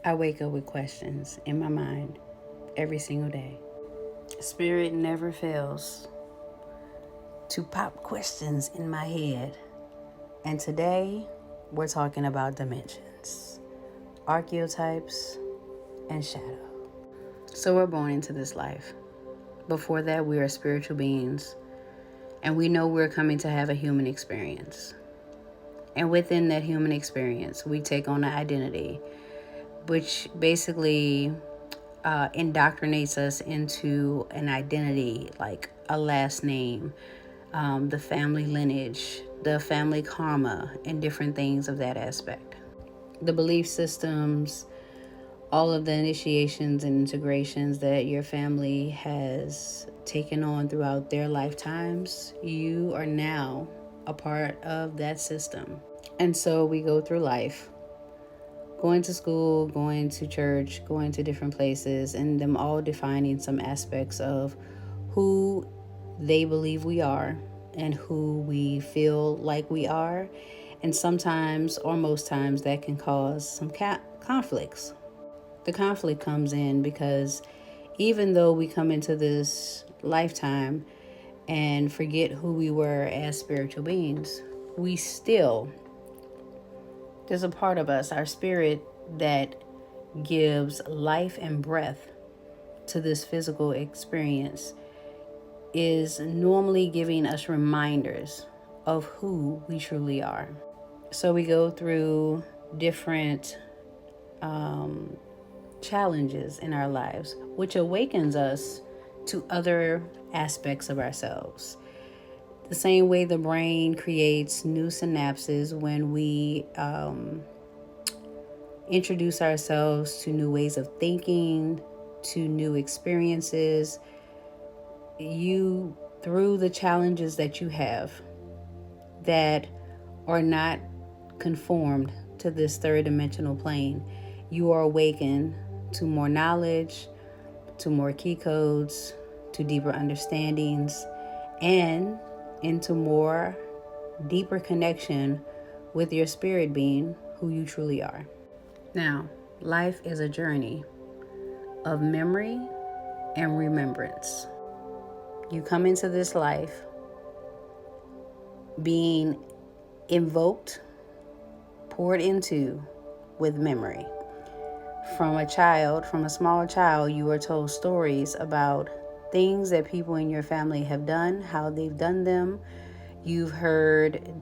I wake up with questions in my mind every single day. Spirit never fails to pop questions in my head. And today, we're talking about dimensions, archetypes, and shadow. So we're born into this life. Before that, we are spiritual beings, and we know we're coming to have a human experience. And within that human experience, we take on an identity, which basically indoctrinates us into an identity like a last name, the family lineage, the family karma, and different things of that aspect. The belief systems, all of the initiations and integrations that your family has taken on throughout their lifetimes, you are now a part of that system. And so we go through life, going to school, going to church, going to different places, and them all defining some aspects of who they believe we are and who we feel like we are. And sometimes, or most times, that can cause some conflicts. The conflict comes in because even though we come into this lifetime and forget who we were as spiritual beings, we still, there's a part of us, our spirit, that gives life and breath to this physical experience, is normally giving us reminders of who we truly are. So we go through different challenges in our lives, which awakens us to other aspects of ourselves. The same way the brain creates new synapses when we introduce ourselves to new ways of thinking, to new experiences, you, through the challenges that you have that are not conformed to this third dimensional plane, you are awakened to more knowledge, to more key codes, to deeper understandings, and into more deeper connection with your spirit being, who you truly are. Now, life is a journey of memory and remembrance. You come into this life being invoked, poured into with memory. From a small child, you are told stories about things that people in your family have done, how they've done them. You've heard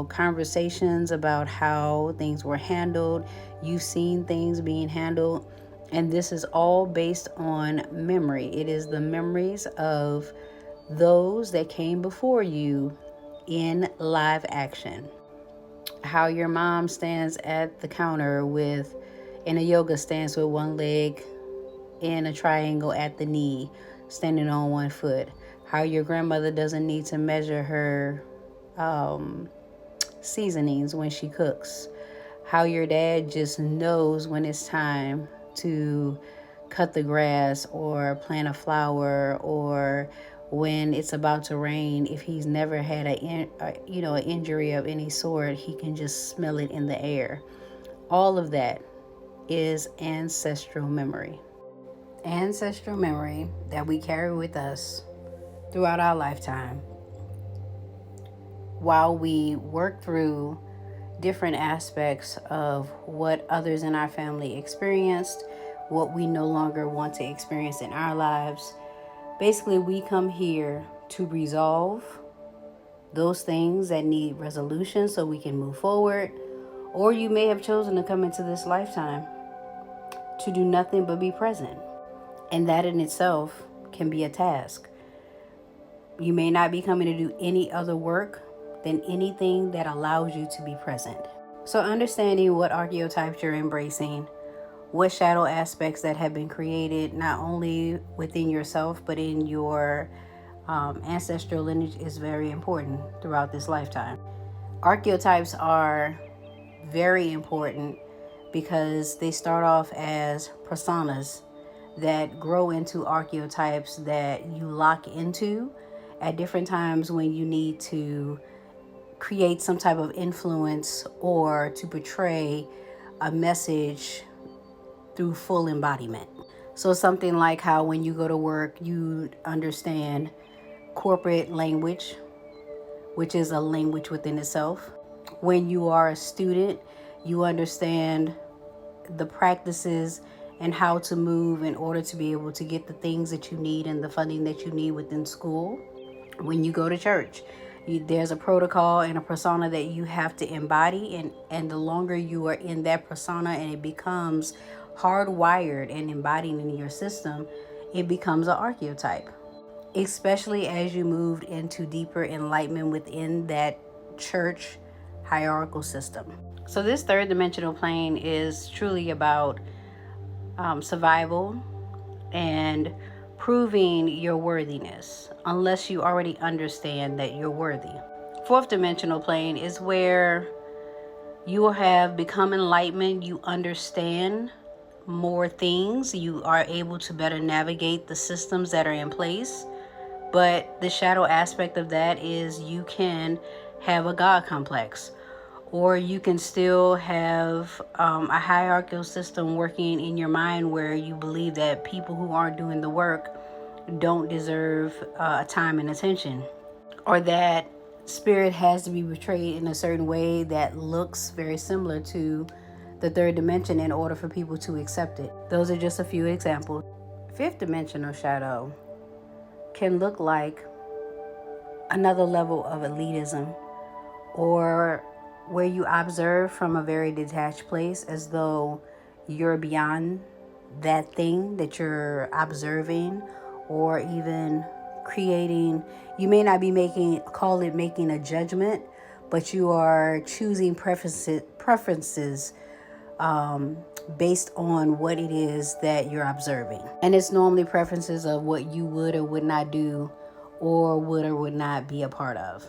conversations about how things were handled. You've seen things being handled. And this is all based on memory. It is the memories of those that came before you in live action. How your mom stands at the counter in a yoga stance with one leg in a triangle at the knee, standing on one foot. How your grandmother doesn't need to measure her seasonings when she cooks. How your dad just knows when it's time to cut the grass or plant a flower, or when it's about to rain. If he's never had an injury of any sort, he can just smell it in the air. All of that is ancestral memory. Ancestral memory that we carry with us throughout our lifetime while we work through different aspects of what others in our family experienced, what we no longer want to experience in our lives. Basically, we come here to resolve those things that need resolution so we can move forward. Or you may have chosen to come into this lifetime to do nothing but be present. And that in itself can be a task. You may not be coming to do any other work than anything that allows you to be present. So understanding what archetypes you're embracing, what shadow aspects that have been created not only within yourself but in your ancestral lineage is very important throughout this lifetime. Archetypes are very important because they start off as personas that grow into archetypes that you lock into at different times when you need to create some type of influence or to portray a message through full embodiment. So something like how when you go to work, you understand corporate language, which is a language within itself. When you are a student, you understand the practices and how to move in order to be able to get the things that you need and the funding that you need within school. When you go to church, there's a protocol and a persona that you have to embody, and the longer you are in that persona and it becomes hardwired and embodied in your system, it becomes an archetype, especially as you moved into deeper enlightenment within that church hierarchical system. So this third dimensional plane is truly about survival and proving your worthiness, unless you already understand that you're worthy. Fourth dimensional plane is where you have become enlightenment. You understand more things. You are able to better navigate the systems that are in place. But the shadow aspect of that is you can have a God complex, or you can still have a hierarchical system working in your mind where you believe that people who aren't doing the work don't deserve time and attention, or that spirit has to be portrayed in a certain way that looks very similar to the third dimension in order for people to accept it. Those are just a few examples. Fifth dimensional shadow can look like another level of elitism, or where you observe from a very detached place as though you're beyond that thing that you're observing, or even creating. You may not be making a judgment, but you are choosing preferences based on what it is that you're observing. And it's normally preferences of what you would or would not do, or would or would not be a part of.